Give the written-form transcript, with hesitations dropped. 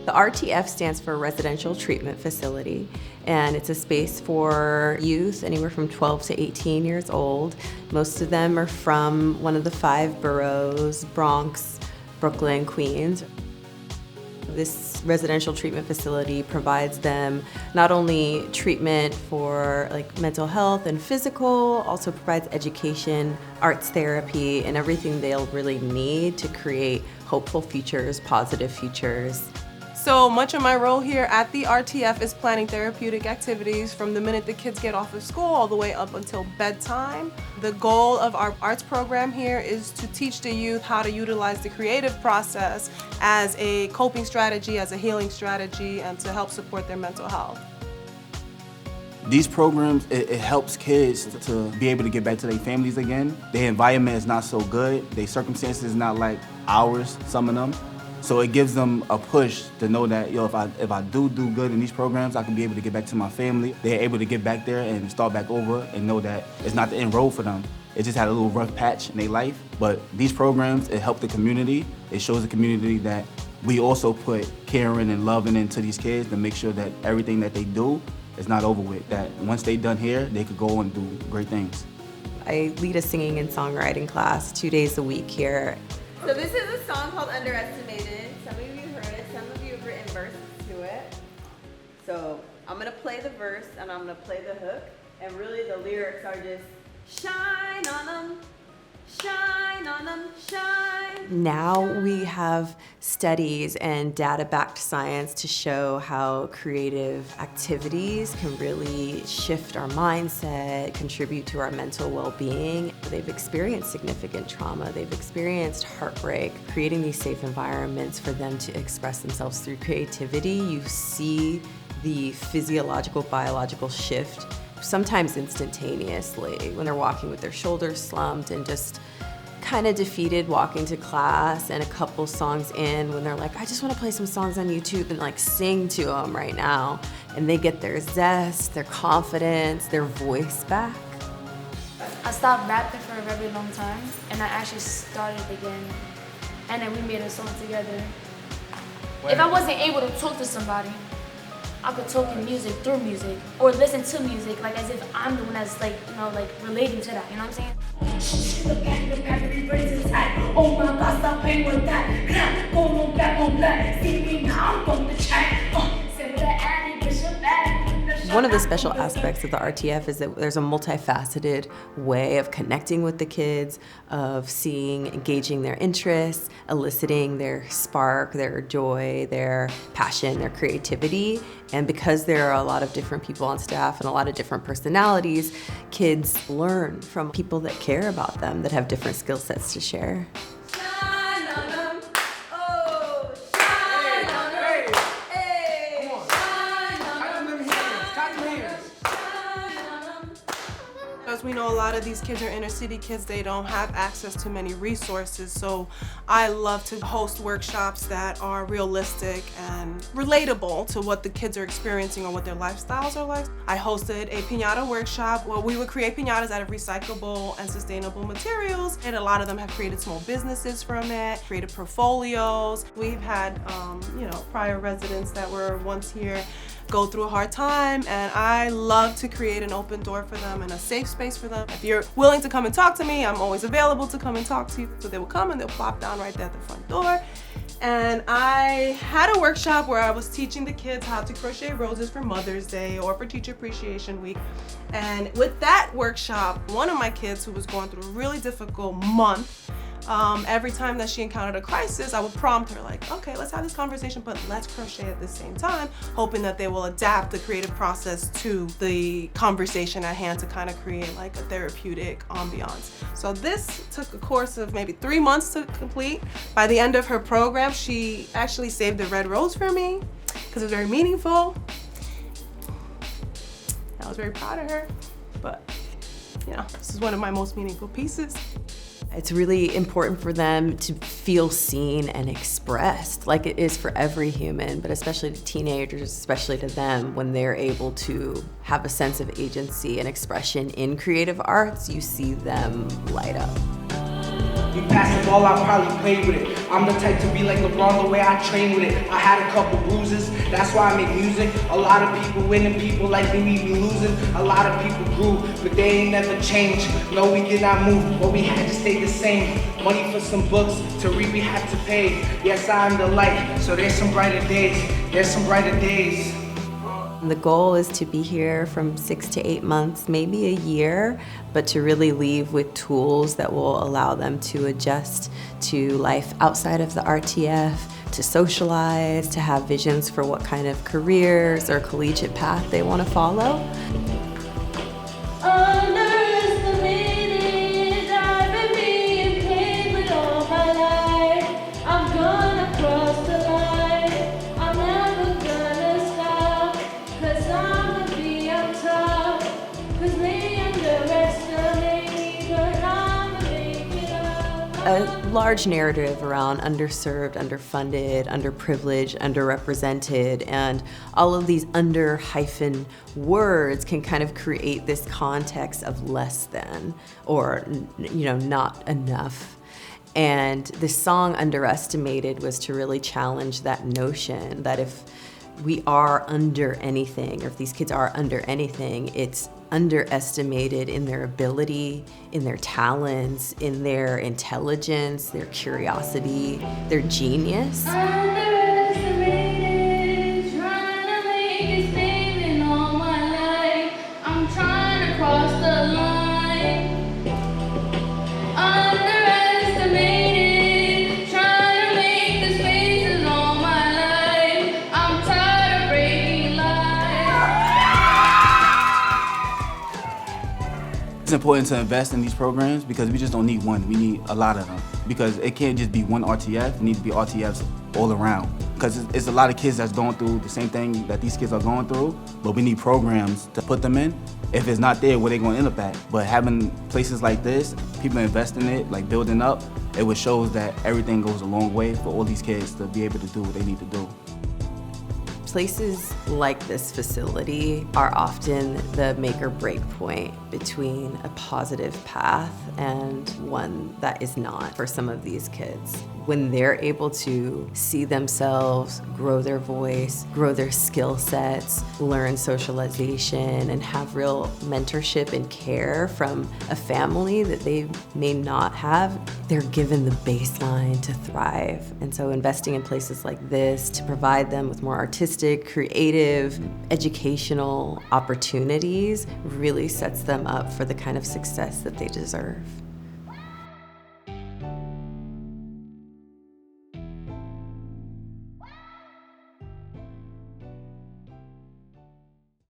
The RTF stands for Residential Treatment Facility, and it's a space for youth anywhere from 12 to 18 years old. Most of them are from one of the 5 boroughs, Bronx, Brooklyn, Queens. This residential treatment facility provides them not only treatment for mental health and physical, also provides education, arts therapy, and everything they'll really need to create hopeful futures, positive futures. So much of my role here at the RTF is planning therapeutic activities from the minute the kids get off of school all the way up until bedtime. The goal of our arts program here is to teach the youth how to utilize the creative process as a coping strategy, as a healing strategy, and to help support their mental health. These programs, it helps kids to be able to get back to their families again. Their environment is not so good. Their circumstances is not like ours, some of them. So it gives them a push to know that, if I do good in these programs, I can be able to get back to my family. They're able to get back there and start back over and know that it's not the end road for them. It just had a little rough patch in their life. But these programs, it helped the community. It shows the community that we also put caring and loving into these kids to make sure that everything that they do is not over with. That once they're done here, they could go and do great things. I lead a singing and songwriting class 2 days a week here. So this is a song called Underestimated. Some of you heard it, some of you have written verses to it. So I'm gonna play the verse and I'm gonna play the hook. And really the lyrics are just shine on them, shine on them, shine. Now we have studies and data-backed science to show how creative activities can really shift our mindset, contribute to our mental well-being. They've experienced significant trauma, they've experienced heartbreak. Creating these safe environments for them to express themselves through creativity, you see the physiological, biological shift, sometimes instantaneously, when they're walking with their shoulders slumped and just kind of defeated walking to class, and a couple songs in when they're like, I just want to play some songs on YouTube and sing to them right now. And they get their zest, their confidence, their voice back. I stopped rapping for a very long time, and I actually started again. And then we made a song together. If I wasn't able to talk to somebody, I could talk in music through music, or listen to music, as if I'm the one that's relating to that, you know what I'm saying? She's the back of the braces tight. Oh my God, stop playing with that. Go on black, see me now, I'm from the chat. Say with the Annie, Bishop, One of the special aspects of the RTF is that there's a multifaceted way of connecting with the kids, of seeing, engaging their interests, eliciting their spark, their joy, their passion, their creativity. And because there are a lot of different people on staff and a lot of different personalities, kids learn from people that care about them, that have different skill sets to share. Shine on them, oh, shine on them, hey, shine on them, shine on them. As we know, a lot of these kids are inner city kids. They don't have access to many resources. So I love to host workshops that are realistic and relatable to what the kids are experiencing or what their lifestyles are like. I hosted a piñata workshop where we would create piñatas out of recyclable and sustainable materials. And a lot of them have created small businesses from it, created portfolios. We've had, prior residents that were once here go through a hard time, and I love to create an open door for them and a safe space for them. If you're willing to come and talk to me, I'm always available to come and talk to you. So they will come and they'll plop down right there at the front door. And I had a workshop where I was teaching the kids how to crochet roses for Mother's Day or for Teacher Appreciation Week. And with that workshop, one of my kids who was going through a really difficult month, every time that she encountered a crisis, I would prompt her okay, let's have this conversation, but let's crochet at the same time, hoping that they will adapt the creative process to the conversation at hand to kind of create a therapeutic ambiance. So this took a course of maybe 3 months to complete. By the end of her program, she actually saved a red rose for me because it was very meaningful. I was very proud of her, but this is one of my most meaningful pieces. It's really important for them to feel seen and expressed, like it is for every human, but especially to teenagers, especially to them, when they're able to have a sense of agency and expression in creative arts, you see them light up. You pass the ball, I'll probably play with it. I'm the type to be like LeBron the way I train with it. I had a couple bruises, that's why I make music. A lot of people winning, people like me, we be losing. A lot of people grew, but they ain't never changed. No, we did not move, but we had to stay the same. Money for some books, to read we have to pay. Yes, I am the light, so there's some brighter days. There's some brighter days. The goal is to be here from 6 to 8 months, maybe a year, but to really leave with tools that will allow them to adjust to life outside of the RTF, to socialize, to have visions for what kind of careers or collegiate path they want to follow. Underestimated, I've been being played with all my life. I'm gonna cross the line. I'm never gonna stop, 'cause I'ma be on top. 'Cause they underestimate me, but I'ma make it up. A large narrative around underserved, underfunded, underprivileged, underrepresented, and all of these under hyphen words can kind of create this context of less than, or not enough. And this song Underestimated was to really challenge that notion that if we are under anything, or if these kids are under anything, it's underestimated in their ability, in their talents, in their intelligence, their curiosity, their genius. Underestimated, trying to make a statement all my life. I'm trying to cross the line. Underestimated, trying to make the spaces all my life. I'm tired of breaking lies. It's important to invest in these programs because we just don't need one, we need a lot of them. Because it can't just be one RTF, it needs to be RTFs all around. Because it's a lot of kids that's going through the same thing that these kids are going through, but we need programs to put them in. If it's not there, where they gonna end up at? But having places like this, people invest in it, like building up, it would shows that everything goes a long way for all these kids to be able to do what they need to do. Places like this facility are often the make or break point between a positive path and one that is not for some of these kids. When they're able to see themselves, grow their voice, grow their skill sets, learn socialization, and have real mentorship and care from a family that they may not have, they're given the baseline to thrive. And so investing in places like this to provide them with more artistic, creative, educational opportunities really sets them up for the kind of success that they deserve.